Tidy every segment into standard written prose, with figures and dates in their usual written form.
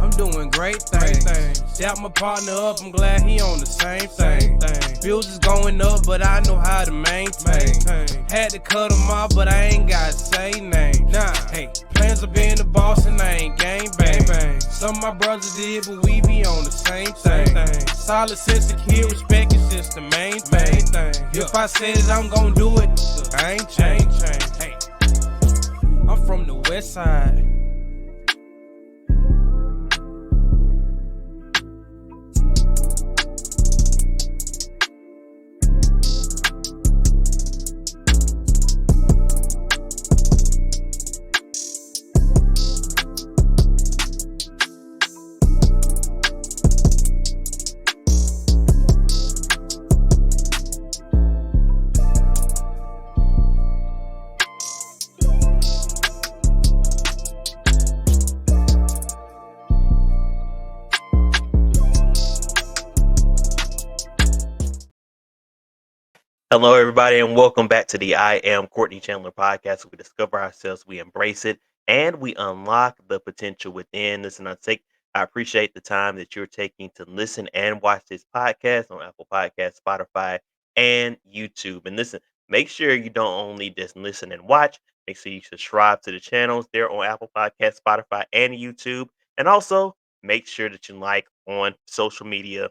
I'm doing great things. Dap my partner up, I'm glad he on the same thing. Bills is going up, but I know how to maintain. Had to cut him off, but I ain't got to say name. Hey, plans of being the boss and I ain't gang bang. Some of my brothers did, but we be on the same thing. Solid sense of kid, respect is just the main thing. If I said it, I'm gon' do it. I ain't changed. Hey, I'm from the west side. Hello, everybody, and welcome back to the I Am Courtney Chandler podcast. We discover ourselves, we embrace it, and we unlock the potential within. Listen, I appreciate the time that you're taking to listen and watch this podcast on Apple Podcasts, Spotify, and YouTube. And listen, make sure you don't only just listen and watch. Make sure you subscribe to the channels there on Apple Podcasts, Spotify, and YouTube. And also make sure that you like on social media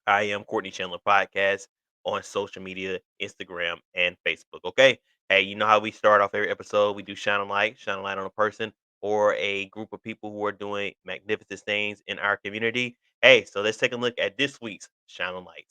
I am Courtney Chandler Podcast on social media, Instagram and Facebook. Okay. Hey, you know how we start off every episode? We do shine a light on a person or a group of people who are doing magnificent things in our community. Hey, so let's take a look at this week's Shine a Light.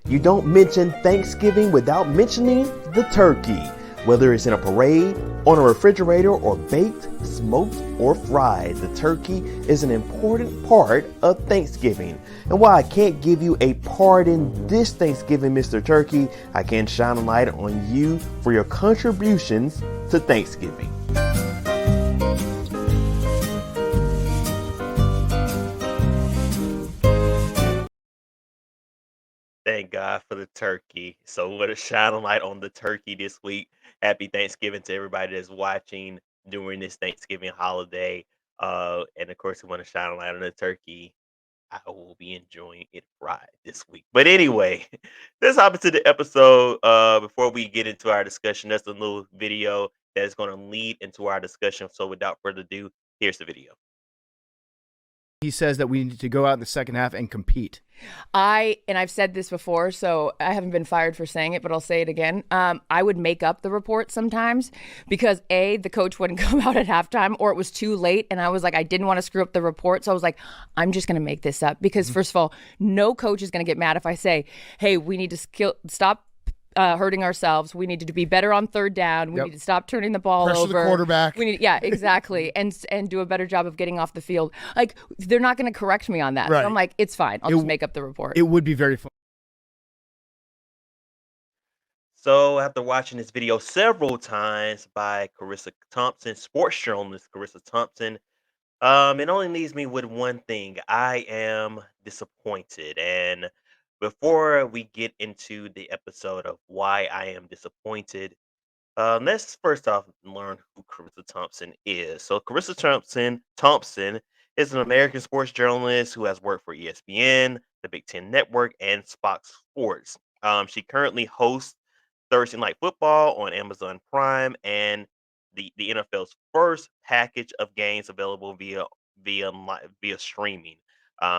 You don't mention Thanksgiving without mentioning the turkey. Whether it's in a parade, on a refrigerator, or baked, smoked, or fried, the turkey is an important part of Thanksgiving. And while I can't give you a part in this Thanksgiving, Mr. Turkey, I can shine a light on you for your contributions to Thanksgiving. Thank God for the turkey. So we're going to shine a light on the turkey this week. Happy Thanksgiving to everybody that's watching during this Thanksgiving holiday. And of course, we want to shine a light on the turkey. I will be enjoying it fried this week. But anyway, let's hop into the episode. Before we get into our discussion, that's a little video that is going to lead into our discussion. So without further ado, here's the video. He says that we need to go out in the second half and compete. I've said this before, so I haven't been fired for saying it, but I'll say it again. I would make up the report sometimes because the coach wouldn't come out at halftime or it was too late. And I was like, I didn't want to screw up the report. So I was like, I'm just going to make this up because first of all, no coach is going to get mad if I say, hey, we need to stop hurting ourselves. We need to be better on third down. We need to stop turning the ball Pressure over. the quarterback. Exactly. and do a better job of getting off the field. Like, they're not going to correct me on that. Right. So I'm like, it's fine. I'll just make up the report. It would be very fun. So after watching this video several times by Charissa Thompson, sports journalist Charissa Thompson, it only leaves me with one thing. I am disappointed. And before we get into the episode of why I am disappointed, let's first off learn who Charissa Thompson is. So Thompson is an American sports journalist who has worked for ESPN, the Big Ten Network, and Fox Sports. She currently hosts Thursday Night Football on Amazon Prime and the NFL's first package of games available via streaming.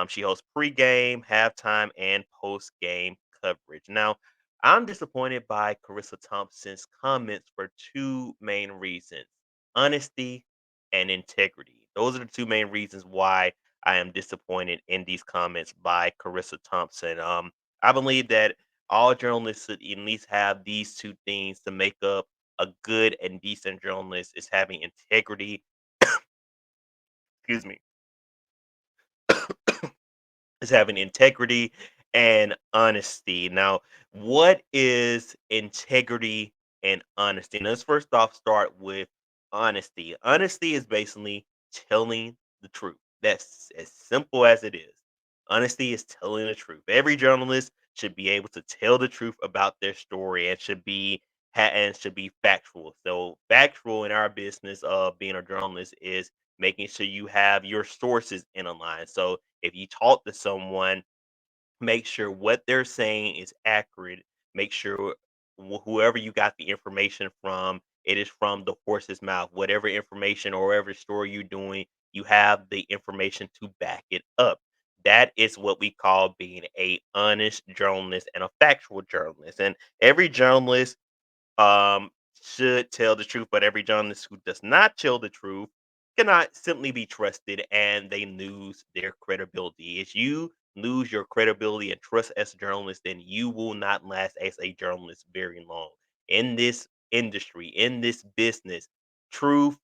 She hosts pregame, halftime, and postgame coverage. Now, I'm disappointed by Charissa Thompson's comments for two main reasons: honesty and integrity. Those are the two main reasons why I am disappointed in these comments by Charissa Thompson. I believe that all journalists should at least have these two things to make up a good and decent journalist is having integrity. Excuse me. Is having integrity and honesty. Now, what is integrity and honesty? Now, let's first off start with honesty. Honesty is basically telling the truth. That's as simple as it is. Honesty is telling the truth. Every journalist should be able to tell the truth about their story and should be and should be factual. So factual in our business of being a journalist is making sure you have your sources in a line. So if you talk to someone, make sure what they're saying is accurate. Make sure whoever you got the information from, it is from the horse's mouth. Whatever information or whatever story you're doing, you have the information to back it up. That is what we call being a honest journalist and a factual journalist. And every journalist um, should tell the truth, but every journalist who does not tell the truth cannot simply be trusted and they lose their credibility. If you lose your credibility and trust as a journalist, then you will not last as a journalist very long. In this industry, in this business, truth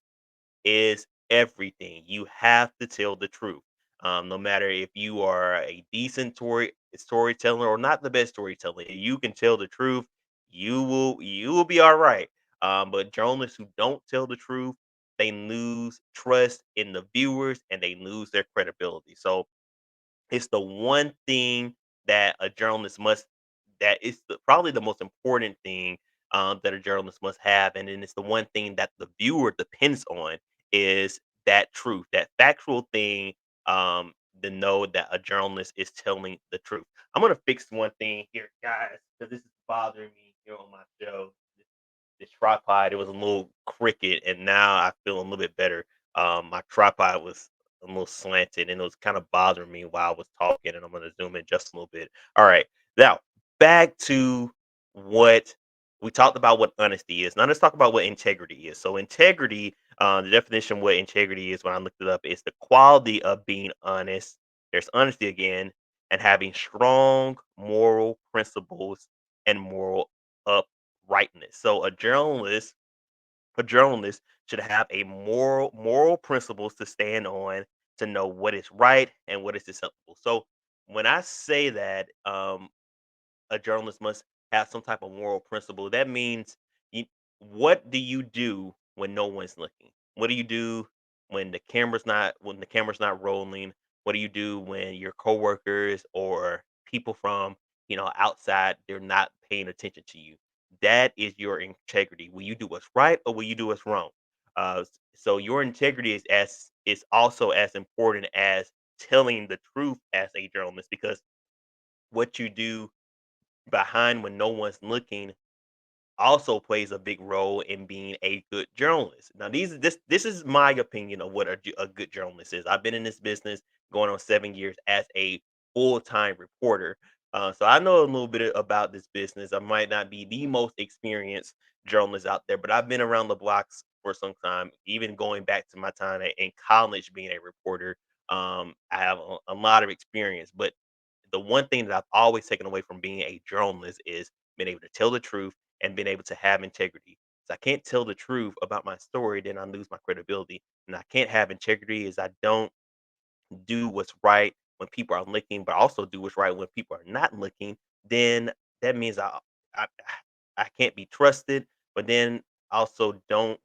is everything. You have to tell the truth. No matter if you are a decent storyteller or not the best storyteller, if you can tell the truth, you will be all right. But journalists who don't tell the truth, they lose trust in the viewers and they lose their credibility. So it's the one thing that a journalist must that is probably the most important thing, that a journalist must have, and then it's the one thing that the viewer depends on is that truth, that factual thing, to know that a journalist is telling the truth. I'm gonna fix one thing here, guys, because this is bothering me here on my show. This tripod, it was a little crooked, and now I feel a little bit better. My tripod was a little slanted, and it was kind of bothering me while I was talking. And I'm going to zoom in just a little bit. All right, now back to what we talked about. What honesty is. Now let's talk about what integrity is. So integrity, the definition of what integrity is when I looked it up is the quality of being honest. There's honesty again, and having strong moral principles and moral uprightness. So a journalist should have a moral principles to stand on to know what is right and what is acceptable. So when I say that, a journalist must have some type of moral principle. That means you, what do you do when no one's looking? What do you do when the camera's not rolling? What do you do when your coworkers or people from outside, they're not paying attention to you? That is your integrity. Will you do what's right or will you do what's wrong? So your integrity is also as important as telling the truth as a journalist, because what you do behind when no one's looking also plays a big role in being a good journalist. Now, this is my opinion of what a good journalist is. I've been in this business going on 7 years as a full time reporter, so I know a little bit about this business. I might not be the most experienced journalist out there, but I've been around the blocks for some time. Even going back to my time in college being a reporter, I have a lot of experience. But the one thing that I've always taken away from being a journalist is being able to tell the truth and being able to have integrity. So I can't tell the truth about my story, then I lose my credibility. And I can't have integrity is I don't do what's right when people are looking, but also do what's right when people are not looking. Then that means I I can't be trusted, but then also don't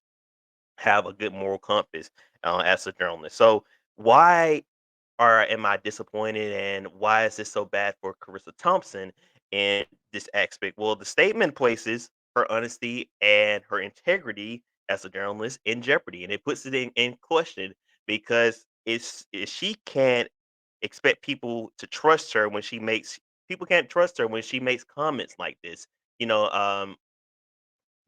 have a good moral compass as a journalist. So why or am I disappointed, and why is this so bad for Carissa Thompson in this aspect? Well, the statement places her honesty and her integrity as a journalist in jeopardy, and it puts it in question because she can't expect people to trust her when she makes people can't trust her when she makes comments like this. You know,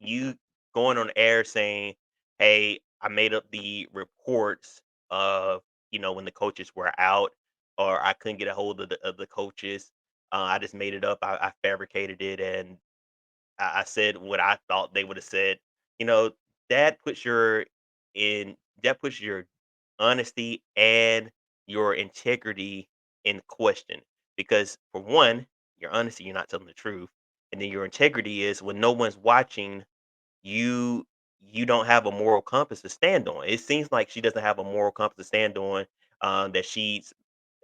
you going on air saying, "Hey, I made up the reports of when the coaches were out, or I couldn't get a hold of the coaches. I just made it up. I fabricated it, and I said what I thought they would have said." You know that puts your honesty and your integrity in question, because for one, your honesty, you're not telling the truth, and then your integrity is when no one's watching you you don't have a moral compass to stand on. It seems like she doesn't have a moral compass to stand on, that she's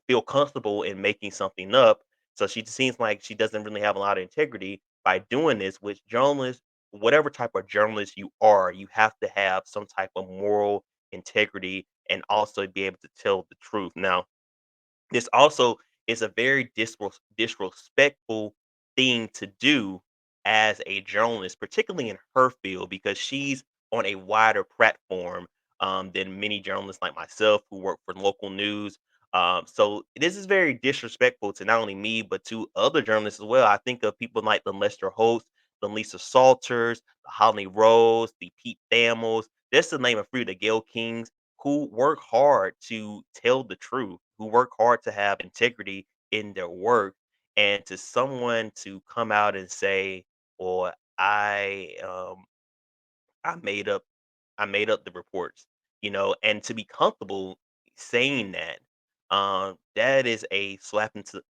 feel comfortable in making something up. So she seems like she doesn't really have a lot of integrity by doing this, which journalists, whatever type of journalist you are, you have to have some type of moral integrity and also be able to tell the truth. Now, this also is a very disrespectful thing to do as a journalist, particularly in her field, because she's on a wider platform than many journalists like myself who work for local news. So this is very disrespectful to not only me but to other journalists as well. I think of people like the Lester Holtz, the Lisa Salters, the Holly Rose, the Pete Thamels. Just to name a few, the Gail Kings, who work hard to tell the truth, who work hard to have integrity in their work, and to someone to come out and say, "Well, I made up I made up the reports," and to be comfortable saying that, that is a slap into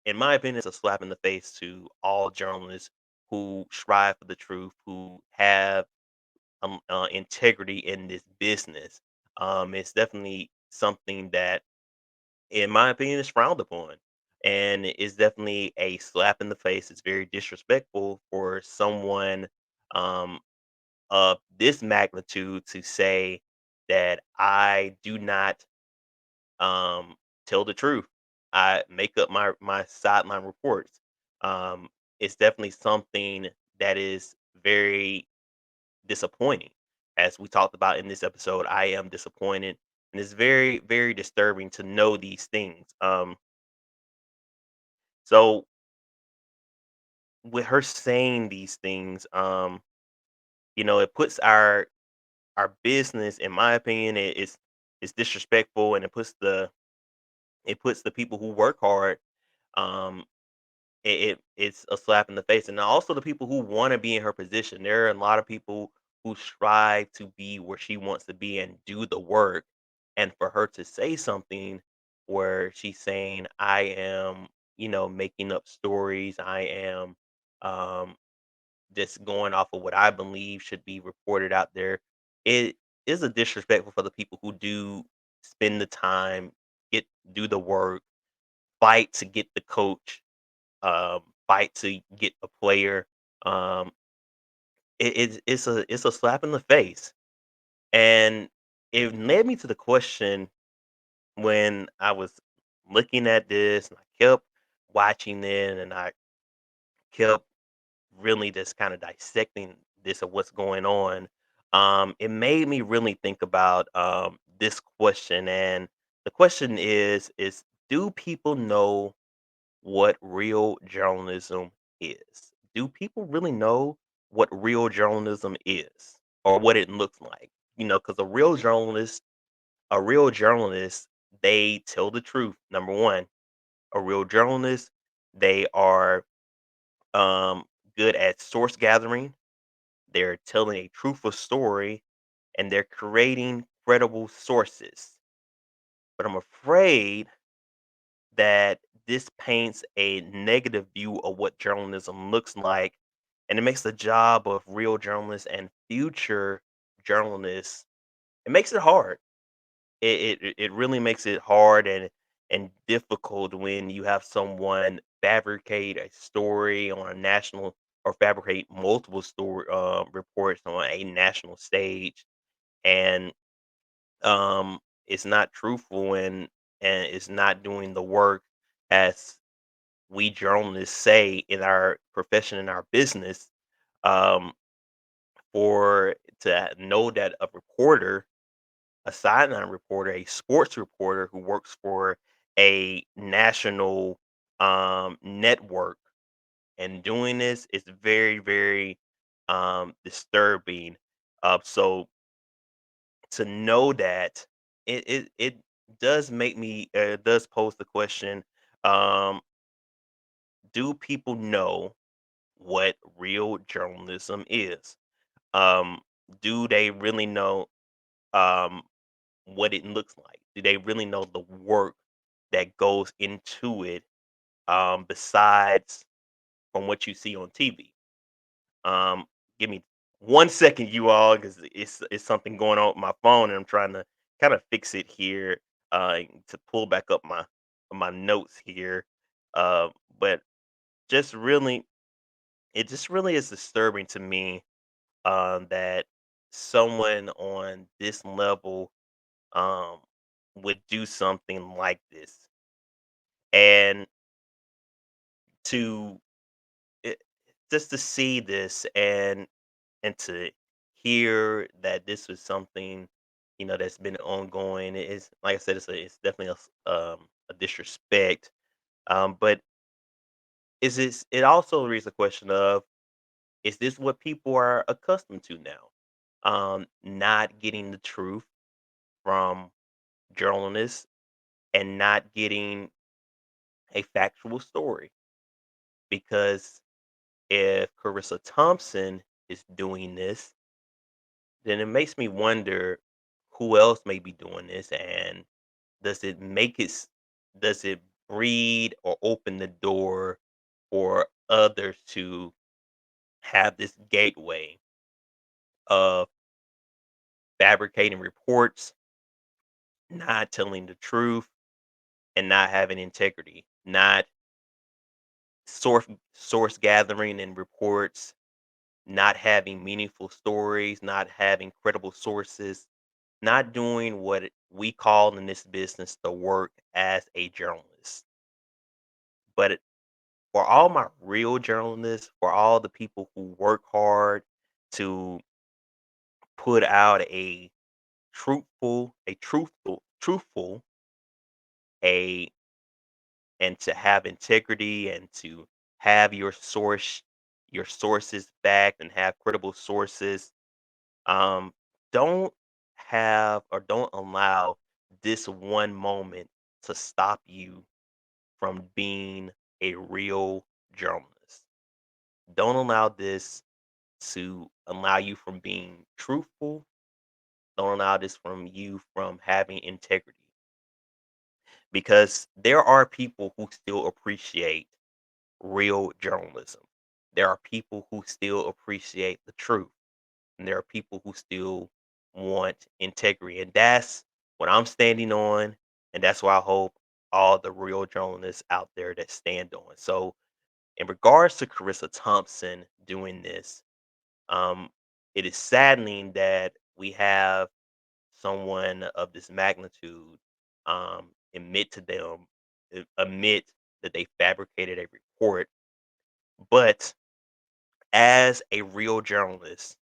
in my opinion, it's a slap in the face to all journalists who strive for the truth, who have integrity in this business. It's definitely something that, in my opinion, is frowned upon. And it's definitely a slap in the face. It's very disrespectful for someone um, of this magnitude to say that I do not tell the truth. I make up my sideline reports. Um, it's definitely something that is very disappointing. As we talked about in this episode, I am disappointed, and it's very, very disturbing to know these things. So with her saying these things, it puts our business, in my opinion, it's disrespectful, and it puts the people who work hard, um, it's a slap in the face, and also the people who wanna be in her position. There are a lot of people who strive to be where she wants to be and do the work, and for her to say something where she's saying, "I am, making up stories. I am, um, just going off of what I believe should be reported out there." It is a disrespectful for the people who do spend the time, get do the work, fight to get the coach, fight to get a player. Um, it's a slap in the face, and it led me to the question when I was looking at this, and I kept watching it, and I kept really just kind of dissecting this of what's going on. It made me really think about this question, and the question is do people know what real journalism is? Do people really know what real journalism is or what it looks like? Because a real journalist, they tell the truth. Number one, a real journalist, they are um, good at source gathering. They're telling a truthful story, and they're creating credible sources. But I'm afraid that this paints a negative view of what journalism looks like, and it makes the job of real journalists and future journalists, it makes it hard. It really makes it hard and difficult when you have someone fabricate a story on a national, or fabricate multiple story reports on a national stage, and it's not truthful, and it's not doing the work as we journalists say in our profession, in our business, um, for to know that a sideline reporter, a sports reporter who works for a national network, and doing this is very, very disturbing. So to know that, it does make me does pose the question: um, do people know what real journalism is? Um, do they really know um, what it looks like? Do they really know the work that goes into it, besides from what you see on TV? Give me 1 second, you all, because it's something going on with my phone, and I'm trying to kind of fix it here, to pull back up my notes here. Uh, but just really, it just really is disturbing to me, that someone on this level um, would do something like this, and to it, just to see this and to hear that this was something, that's been ongoing is, like I said, it's definitely a disrespect. But it also raises a question of, is this what people are accustomed to now? Not getting the truth from journalists and not getting a factual story. Because if Carissa Thompson is doing this, then it makes me wonder who else may be doing this, and does it make it does it breed or open the door for others to have this gateway of fabricating reports, not telling the truth, and not having integrity, not source gathering and reports, not having meaningful stories, not having credible sources, not doing what we call in this business the work as a journalist. But for all my real journalists, for all the people who work hard to put out truthful, a and to have integrity and to have your sources backed and have credible sources. Um, don't have or don't allow this one moment to stop you from being a real journalist. Don't allow this to allow you from being truthful. Don't allow this from you from having integrity, because there are people who still appreciate real journalism. There are people who still appreciate the truth, and there are people who still want integrity. And that's what I'm standing on. And that's why I hope all the real journalists out there that stand on. So, in regards to Carissa Thompson doing this, um, it is saddening that we have someone of this magnitude admit that they fabricated a report. But as a real journalist,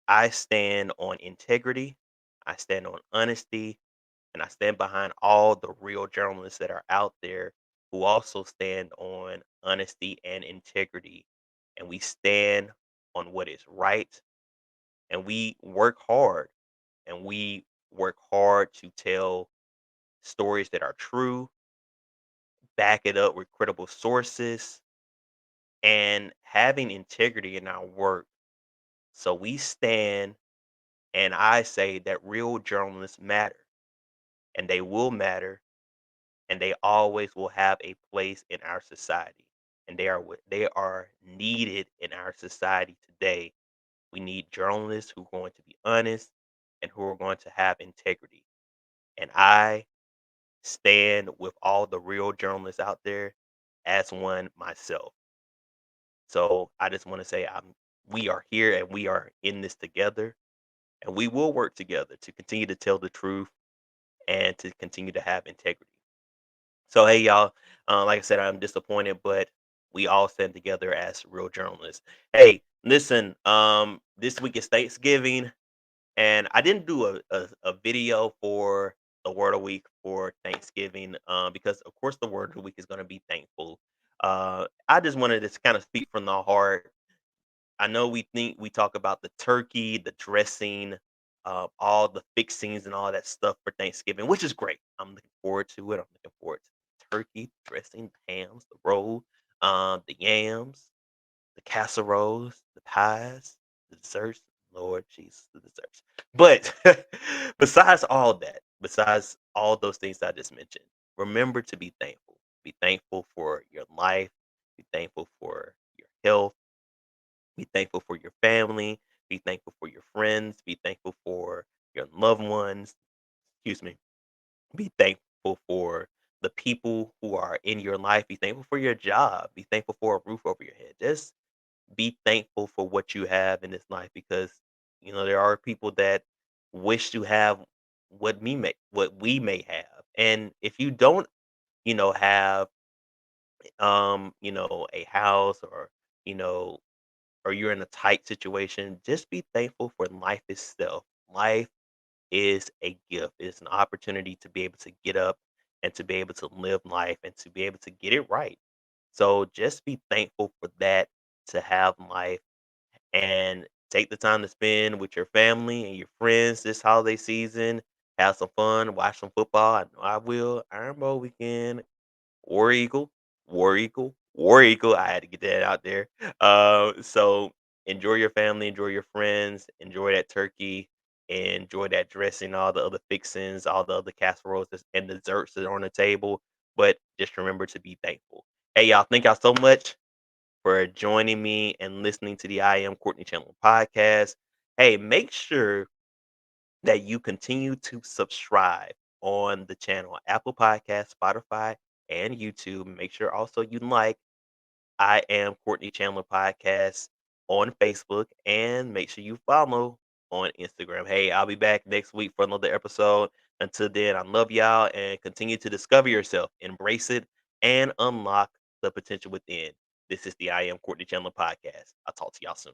I stand on integrity, I stand on honesty, and I stand behind all the real journalists that are out there who also stand on honesty and integrity. And we stand on what is right, and we work hard to tell stories that are true, back it up with credible sources, and having integrity in our work. So we stand, and I say that real journalists matter, and they will matter, and they always will have a place in our society. And they are needed in our society today. We need journalists who are going to be honest and who are going to have integrity. And I stand with all the real journalists out there as one myself. So I just want to say we are here and we are in this together, and we will work together to continue to tell the truth and to continue to have integrity. So hey y'all, like I said, I'm disappointed, but we all stand together as real journalists. Hey, listen, this week is Thanksgiving, and I didn't do a video for the word of the week for Thanksgiving, because of course the word of the week is going to be thankful. I just wanted to kind of speak from the heart. I know we talk about the turkey, the dressing, all the fixings and all that stuff for Thanksgiving, which is great. I'm looking forward to it. I'm looking forward to the turkey, dressing, the hams, the roll, the yams, the casseroles, the pies, the desserts. Lord Jesus, the desserts. But besides all those things I just mentioned, remember to be thankful. Be thankful for your life. Be thankful for your health. Be thankful for your family. Be thankful for your friends. Be thankful for your loved ones. Excuse me. Be thankful for the people who are in your life. Be thankful for your job. Be thankful for a roof over your head. Just be thankful for what you have in this life, because there are people that wish to have what we may have. And if you don't, have a house, or you know or you're in a tight situation, just be thankful for life itself. Life is a gift. It's an opportunity to be able to get up and to be able to live life and to be able to get it right. So just be thankful for that, to have life, and take the time to spend with your family and your friends this holiday season. Have some fun, watch some football. I know I will. Iron Bowl weekend. War Eagle, War Eagle, War Eagle. I had to get that out there. So enjoy your family, enjoy your friends, enjoy that turkey, enjoy that dressing, all the other fixings, all the other casseroles and desserts that are on the table. But just remember to be thankful. Hey, y'all, thank y'all so much for joining me and listening to the I Am Courtney Chandler podcast. Hey, make sure that you continue to subscribe on the channel Apple Podcast, Spotify, and YouTube. Make sure also you like I Am Courtney Chandler podcast on Facebook, and make sure you follow on Instagram. Hey, I'll be back next week for another episode. Until then, I love y'all and continue to discover yourself, embrace it, and unlock the potential within. This is the I Am Courtney Chandler podcast. I'll talk to y'all soon.